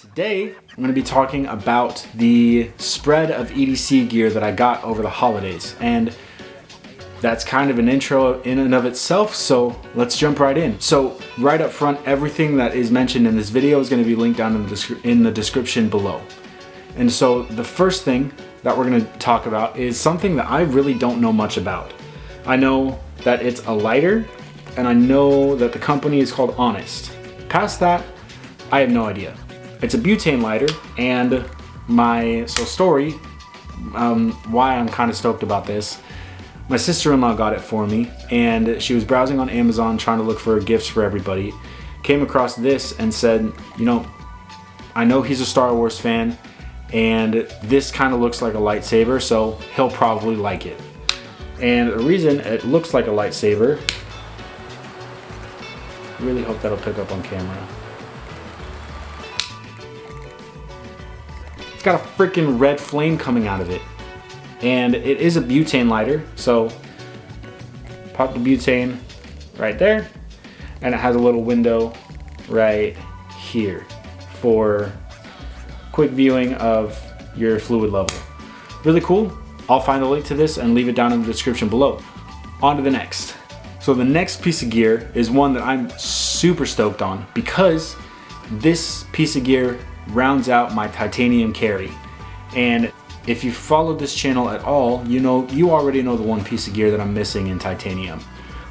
Today, I'm going to be talking about the spread of EDC gear that I got over the holidays, and that's kind of an intro in and of itself, so let's jump right in. So right up front, everything that is mentioned in this video is going to be linked down in the description below. And so the first thing that we're going to talk about is something that I really don't know much about. I know that it's a lighter, and I know that the company is called Honest. Past that, I have no idea. It's a butane lighter, and why I'm kind of stoked about this. My sister-in-law got it for me, and she was browsing on Amazon trying to look for gifts for everybody. Came across this and said, you know, I know he's a Star Wars fan, and this kind of looks like a lightsaber, so he'll probably like it. And the reason it looks like a lightsaber, I really hope that'll pick up on camera. It's got a freaking red flame coming out of it. And it is a butane lighter, so pop the butane right there, and it has a little window right here for quick viewing of your fluid level. Really cool. I'll find a link to this and leave it down in the description below. On to the next. So the next piece of gear is one that I'm super stoked on because this piece of gear rounds out my titanium carry. And if you followed this channel at all, you already know the one piece of gear that I'm missing in titanium.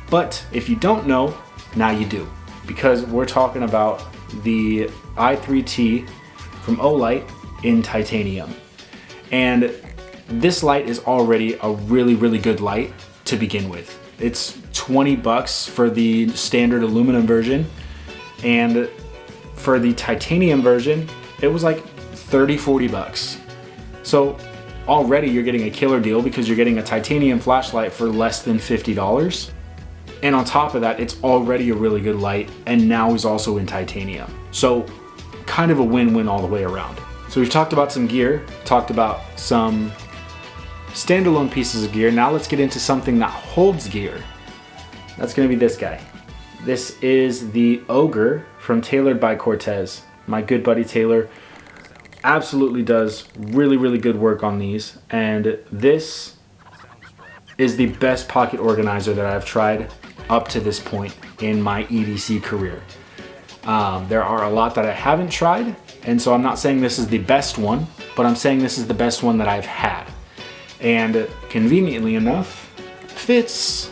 But if you don't know, now you do, because we're talking about the i3T from Olight in titanium. And this light is already a really good light to begin with. It's 20 bucks for the standard aluminum version, and for the titanium version it was like 30-40 bucks. So already you're getting a killer deal because you're getting a titanium flashlight for less than $50. And on top of that, it's already a really good light, and now is also in titanium. So kind of a win-win all the way around. So we've talked about some gear, talked about some standalone pieces of gear. Now let's get into something that holds gear. That's gonna be this guy. This is the Ogre from Tailored by Cortez. My good buddy Taylor absolutely does really good work on these, and this is the best pocket organizer that I've tried up to this point in my EDC career. There are a lot that I haven't tried, and so I'm not saying this is the best one, but I'm saying this is the best one that I've had. And conveniently enough, fits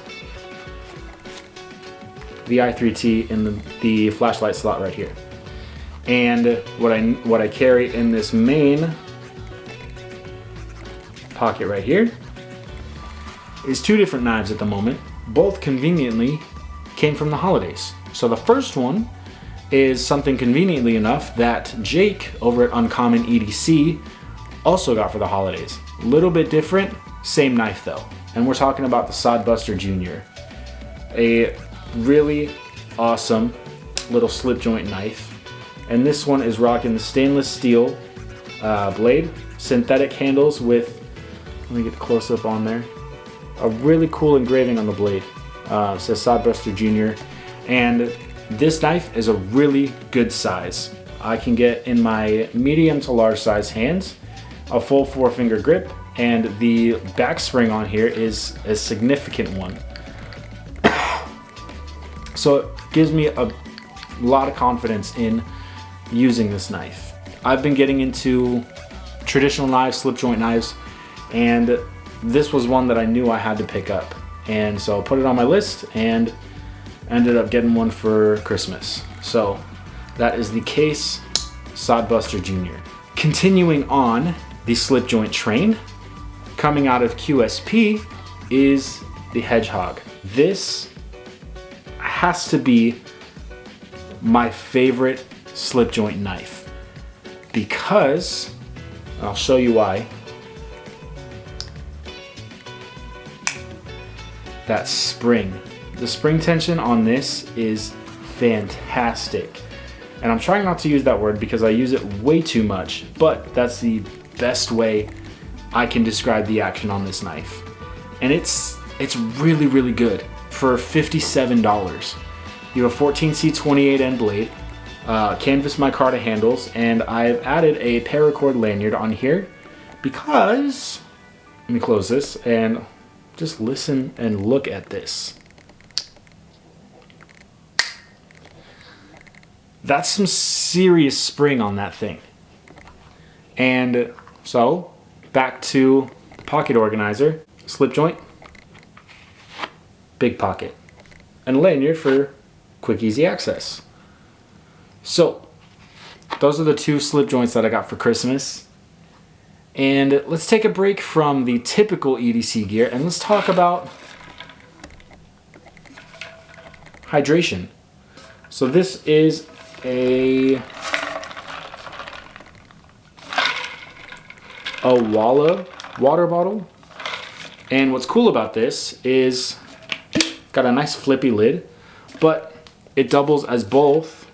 the i3T in the flashlight slot right here. And what I carry in this main pocket right here is two different knives at the moment. Both conveniently came from the holidays. So the first one is something conveniently enough that Jake over at Uncommon EDC also got for the holidays. A little bit different, same knife though. And we're talking about the Sodbuster Jr. A really awesome little slip joint knife. And this one is rocking the stainless steel blade, synthetic handles with, let me get the close up on there, a really cool engraving on the blade. It says Sodbuster Jr. And this knife is a really good size. I can get in my medium to large size hands a full 4-finger grip, and the back spring on here is a significant one. So it gives me a lot of confidence in using this knife. I've been getting into traditional knives, slip joint knives, and this was one that I knew I had to pick up. And so I put it on my list and ended up getting one for Christmas. So that is the Case Sodbuster Jr. Continuing on the slip joint train, coming out of QSP is the Hedgehog. This has to be my favorite slip joint knife because, I'll show you why. That spring. The spring tension on this is fantastic. And I'm trying not to use that word because I use it way too much, but that's the best way I can describe the action on this knife. And it's really good for $57. You have a 14C 28N blade, canvas micarta handles, and I've added a paracord lanyard on here because, let me close this and just listen and look at this. That's some serious spring on that thing. And so back to the pocket organizer, slip joint, big pocket, and a lanyard for quick, easy access. So those are the two slip joints that I got for Christmas. And let's take a break from the typical EDC gear and let's talk about hydration. So this is a Walla water bottle. And what's cool about this is it's got a nice flippy lid, but it doubles as both.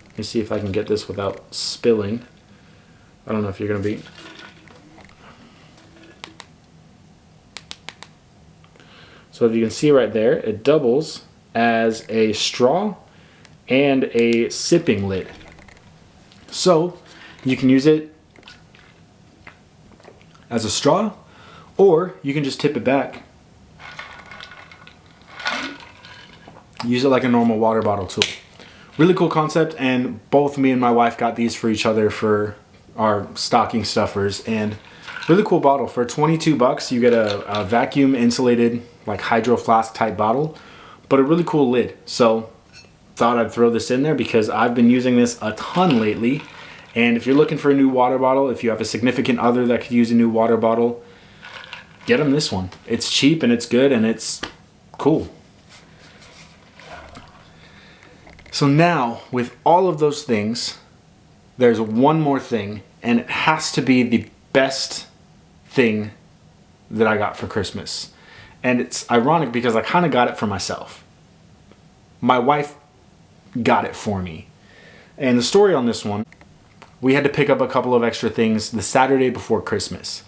Let me see if I can get this without spilling. I don't know if you're gonna be. So if you can see right there, it doubles as a straw and a sipping lid. So you can use it as a straw, or you can just tip it back. Use it like a normal water bottle tool. Really cool concept, and both me and my wife got these for each other for our stocking stuffers, and really cool bottle. For 22 bucks you get a vacuum insulated like hydro flask type bottle, but a really cool lid. So thought I'd throw this in there because I've been using this a ton lately. And if you're looking for a new water bottle, if you have a significant other that could use a new water bottle, get them this one. It's cheap and it's good and it's cool. So now, with all of those things, there's one more thing, and it has to be the best thing that I got for Christmas. And it's ironic because I kind of got it for myself. My wife got it for me. And the story on this one, we had to pick up a couple of extra things the Saturday before Christmas.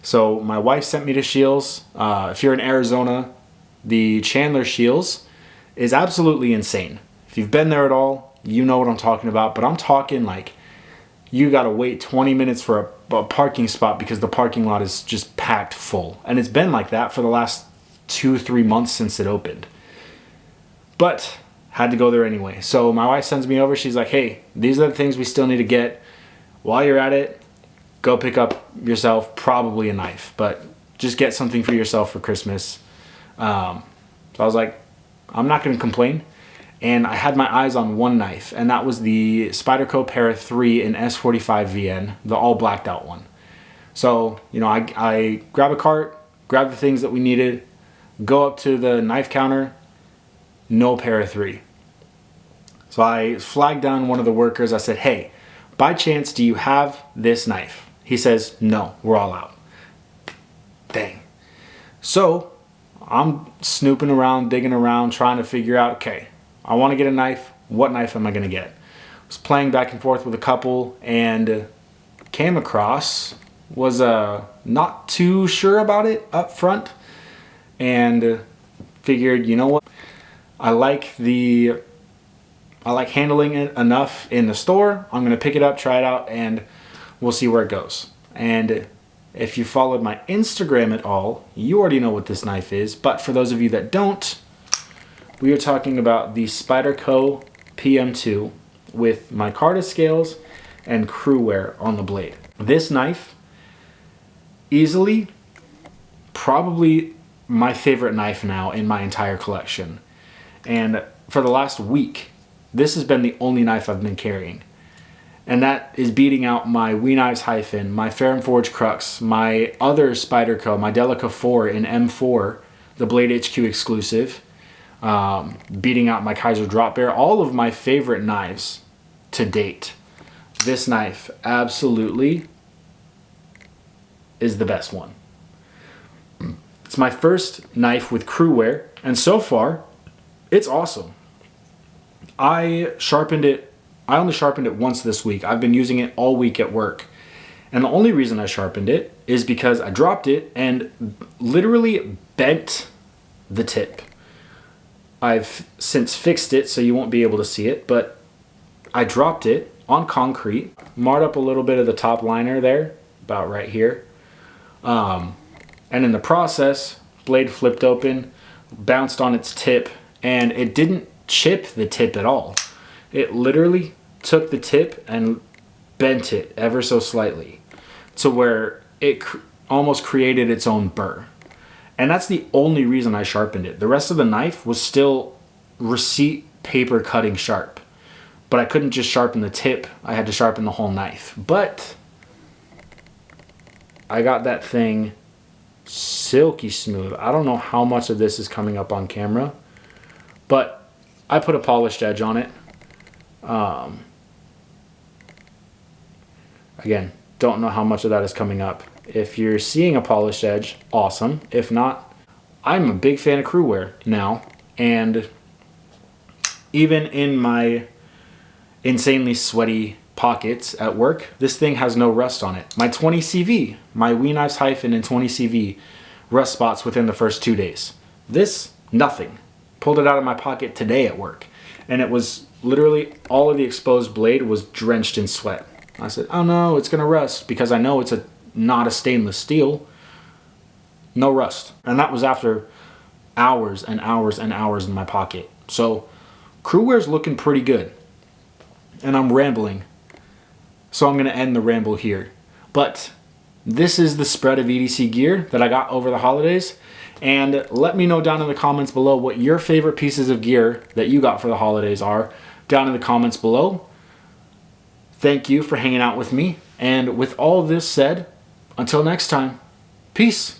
So my wife sent me to Scheels. If you're in Arizona, the Chandler Scheels is absolutely insane. If you've been there at all, you know what I'm talking about. But I'm talking like you gotta wait 20 minutes for a parking spot because the parking lot is just packed full. And it's been like that for the last 2-3 months since it opened. But had to go there anyway. So my wife sends me over. She's like, hey, these are the things we still need to get. While you're at it, go pick up yourself probably a knife. But just get something for yourself for Christmas. So I was like, I'm not gonna complain. And I had my eyes on one knife, and that was the Spyderco Para 3 in S45 VN, the all blacked out one. So, you know, I grab a cart, grab the things that we needed, go up to the knife counter, no Para 3. So I flagged down one of the workers. I said, hey, by chance, do you have this knife? He says, no, we're all out. Dang. So I'm snooping around, digging around, trying to figure out, okay, I want to get a knife. What knife am I going to get? I was playing back and forth with a couple and came across, was not too sure about it up front, and figured, you know what? I like handling it enough in the store. I'm going to pick it up, try it out, and we'll see where it goes. And if you followed my Instagram at all, you already know what this knife is. But for those of you that don't, we are talking about the Spyderco PM2 with micarta scales and crew wear on the blade. This knife, easily, probably my favorite knife now in my entire collection. And for the last week, this has been the only knife I've been carrying. And that is beating out my We Knives Hyphen, my Ferrum Forge Crux, my other Spyderco, my Delica 4 in M4, the Blade HQ exclusive, beating out my Kaiser Drop Bear, all of my favorite knives to date. This knife absolutely is the best one. It's my first knife with crew wear, and so far, it's awesome. I only sharpened it once this week. I've been using it all week at work. And the only reason I sharpened it is because I dropped it and literally bent the tip. I've since fixed it so you won't be able to see it, but I dropped it on concrete, marred up a little bit of the top liner there, about right here. And in the process, blade flipped open, bounced on its tip, and it didn't chip the tip at all. It literally took the tip and bent it ever so slightly to where it almost created its own burr. And that's the only reason I sharpened it. The rest of the knife was still receipt paper cutting sharp. But I couldn't just sharpen the tip. I had to sharpen the whole knife. But I got that thing silky smooth. I don't know how much of this is coming up on camera, but I put a polished edge on it. Again, don't know how much of that is coming up. If you're seeing a polished edge, awesome. If not, I'm a big fan of crew wear now. And even in my insanely sweaty pockets at work, this thing has no rust on it. My 20 CV, my Wee Knives Hyphen and 20 CV rust spots within the first 2 days. This, nothing. Pulled it out of my pocket today at work. And it was literally, all of the exposed blade was drenched in sweat. I said, oh no, it's gonna rust, because I know it's not a stainless steel. No rust. And that was after hours and hours and hours in my pocket. So crew wear's looking pretty good. And I'm rambling, so I'm gonna end the ramble here. But this is the spread of EDC gear that I got over the holidays. And let me know down in the comments below what your favorite pieces of gear that you got for the holidays are down in the comments below. Thank you for hanging out with me. And with all of this said, until next time, peace.